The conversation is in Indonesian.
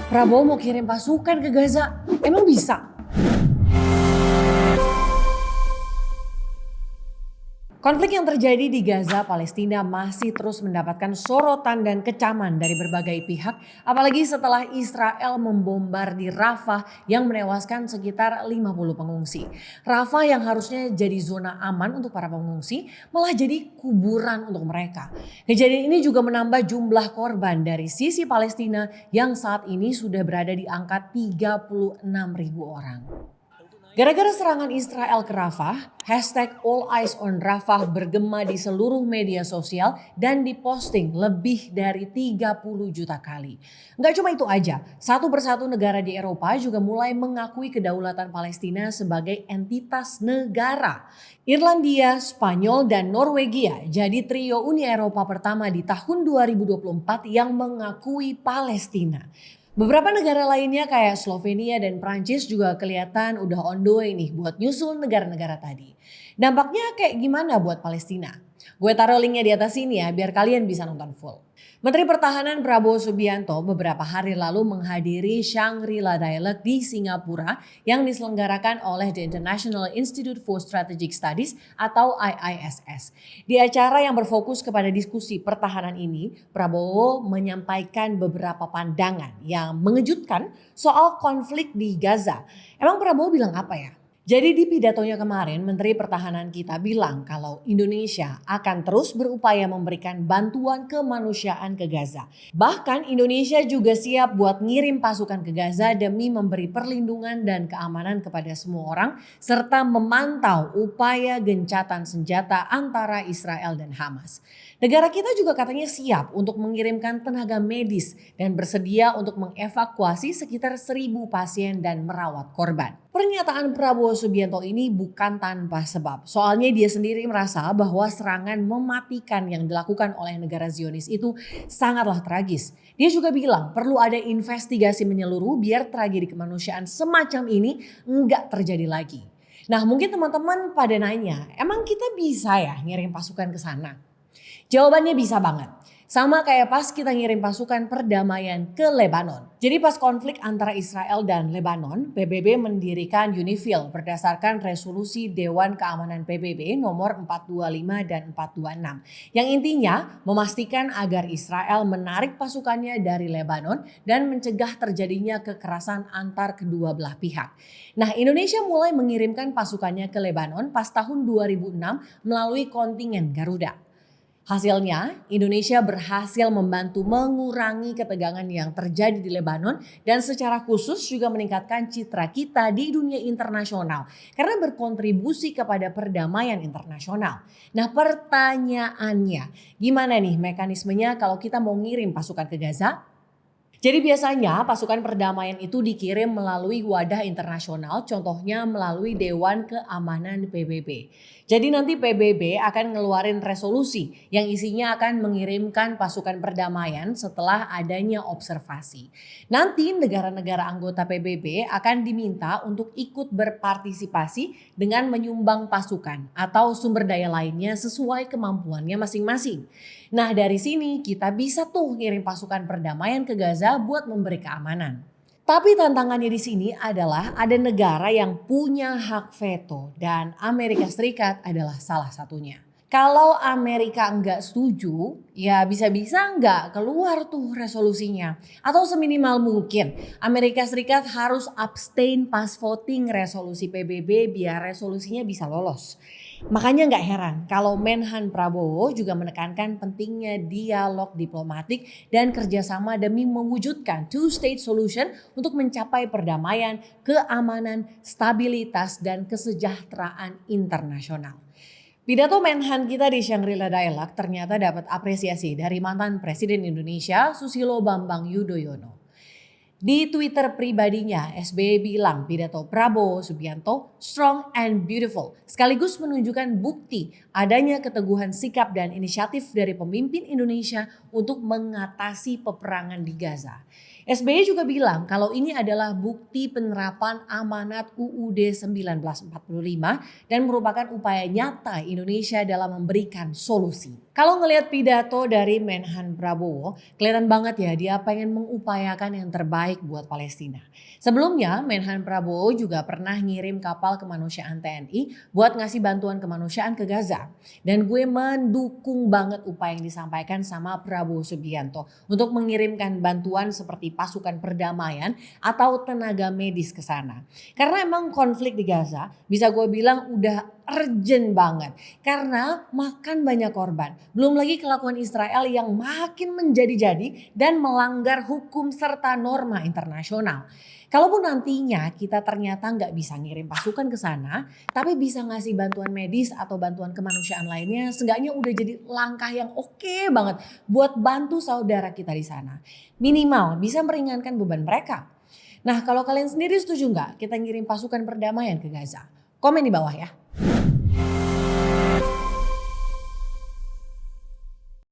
Prabowo mau kirim pasukan ke Gaza, emang bisa? Konflik yang terjadi di Gaza, Palestina masih terus mendapatkan sorotan dan kecaman dari berbagai pihak, apalagi setelah Israel membombardir Rafah yang menewaskan sekitar 50 pengungsi. Rafah yang harusnya jadi zona aman untuk para pengungsi, malah jadi kuburan untuk mereka. Kejadian ini juga menambah jumlah korban dari sisi Palestina yang saat ini sudah berada di angka 36.000 orang. Gara-gara serangan Israel ke Rafah, hashtag All Eyes on Rafah bergema di seluruh media sosial dan diposting lebih dari 30 juta kali. Nggak cuma itu aja, satu persatu negara di Eropa juga mulai mengakui kedaulatan Palestina sebagai entitas negara. Irlandia, Spanyol, dan Norwegia jadi trio Uni Eropa pertama di tahun 2024 yang mengakui Palestina. Beberapa negara lainnya kayak Slovenia dan Prancis juga kelihatan udah on the way nih buat nyusul negara-negara tadi. Dampaknya kayak gimana buat Palestina? Gue taruh linknya di atas sini ya biar kalian bisa nonton full. Menteri Pertahanan Prabowo Subianto beberapa hari lalu menghadiri Shangri-La Dialogue di Singapura yang diselenggarakan oleh The International Institute for Strategic Studies atau IISS. Di acara yang berfokus kepada diskusi pertahanan ini, Prabowo menyampaikan beberapa pandangan yang mengejutkan soal konflik di Gaza. Emang Prabowo bilang apa ya? Jadi di pidatonya kemarin Menteri Pertahanan kita bilang kalau Indonesia akan terus berupaya memberikan bantuan kemanusiaan ke Gaza. Bahkan Indonesia juga siap buat ngirim pasukan ke Gaza demi memberi perlindungan dan keamanan kepada semua orang serta memantau upaya gencatan senjata antara Israel dan Hamas. Negara kita juga katanya siap untuk mengirimkan tenaga medis dan bersedia untuk mengevakuasi sekitar 1.000 pasien dan merawat korban. Pernyataan Prabowo Subianto ini bukan tanpa sebab. Soalnya dia sendiri merasa bahwa serangan mematikan yang dilakukan oleh negara Zionis itu sangatlah tragis. Dia juga bilang perlu ada investigasi menyeluruh biar tragedi kemanusiaan semacam ini enggak terjadi lagi. Nah mungkin teman-teman pada nanya, emang kita bisa ya ngirim pasukan ke sana? Jawabannya bisa banget. Sama kayak pas kita ngirim pasukan perdamaian ke Lebanon. Jadi pas konflik antara Israel dan Lebanon, PBB mendirikan UNIFIL berdasarkan resolusi Dewan Keamanan PBB nomor 425 dan 426. Yang intinya memastikan agar Israel menarik pasukannya dari Lebanon dan mencegah terjadinya kekerasan antar kedua belah pihak. Nah Indonesia mulai mengirimkan pasukannya ke Lebanon pas tahun 2006 melalui kontingen Garuda. Hasilnya, Indonesia berhasil membantu mengurangi ketegangan yang terjadi di Lebanon dan secara khusus juga meningkatkan citra kita di dunia internasional karena berkontribusi kepada perdamaian internasional. Nah pertanyaannya, gimana nih mekanismenya kalau kita mau ngirim pasukan ke Gaza? Jadi biasanya pasukan perdamaian itu dikirim melalui wadah internasional, contohnya melalui Dewan Keamanan PBB. Jadi nanti PBB akan ngeluarin resolusi yang isinya akan mengirimkan pasukan perdamaian setelah adanya observasi. Nanti negara-negara anggota PBB akan diminta untuk ikut berpartisipasi dengan menyumbang pasukan atau sumber daya lainnya sesuai kemampuannya masing-masing. Nah dari sini kita bisa tuh ngirim pasukan perdamaian ke Gaza buat memberi keamanan. Tapi tantangannya di sini adalah ada negara yang punya hak veto dan Amerika Serikat adalah salah satunya. Kalau Amerika enggak setuju, ya bisa-bisa enggak keluar tuh resolusinya. Atau seminimal mungkin Amerika Serikat harus abstain pas voting resolusi PBB biar resolusinya bisa lolos. Makanya nggak heran kalau Menhan Prabowo juga menekankan pentingnya dialog diplomatik dan kerjasama demi mewujudkan two-state solution untuk mencapai perdamaian, keamanan, stabilitas, dan kesejahteraan internasional. Pidato Menhan kita di Shangri-La Dialogue ternyata dapat apresiasi dari mantan Presiden Indonesia Susilo Bambang Yudhoyono. Di Twitter pribadinya, SBY bilang pidato Prabowo Subianto strong and beautiful, sekaligus menunjukkan bukti adanya keteguhan sikap dan inisiatif dari pemimpin Indonesia untuk mengatasi peperangan di Gaza. SBY juga bilang kalau ini adalah bukti penerapan amanat UUD 1945 dan merupakan upaya nyata Indonesia dalam memberikan solusi. Kalau ngelihat pidato dari Menhan Prabowo, kelihatan banget ya dia pengen mengupayakan yang terbaik buat Palestina. Sebelumnya Menhan Prabowo juga pernah ngirim kapal kemanusiaan TNI buat ngasih bantuan kemanusiaan ke Gaza. Dan gue mendukung banget upaya yang disampaikan sama Prabowo Subianto untuk mengirimkan bantuan seperti pasukan perdamaian atau tenaga medis ke sana. Karena emang konflik di Gaza bisa gue bilang udah urgent banget karena makan banyak korban. Belum lagi kelakuan Israel yang makin menjadi-jadi dan melanggar hukum serta norma internasional. Kalaupun nantinya kita ternyata nggak bisa ngirim pasukan ke sana, tapi bisa ngasih bantuan medis atau bantuan kemanusiaan lainnya, seenggaknya udah jadi langkah yang oke banget buat bantu saudara kita di sana. Minimal bisa meringankan beban mereka. Nah, kalau kalian sendiri setuju nggak kita ngirim pasukan perdamaian ke Gaza? Komen di bawah ya.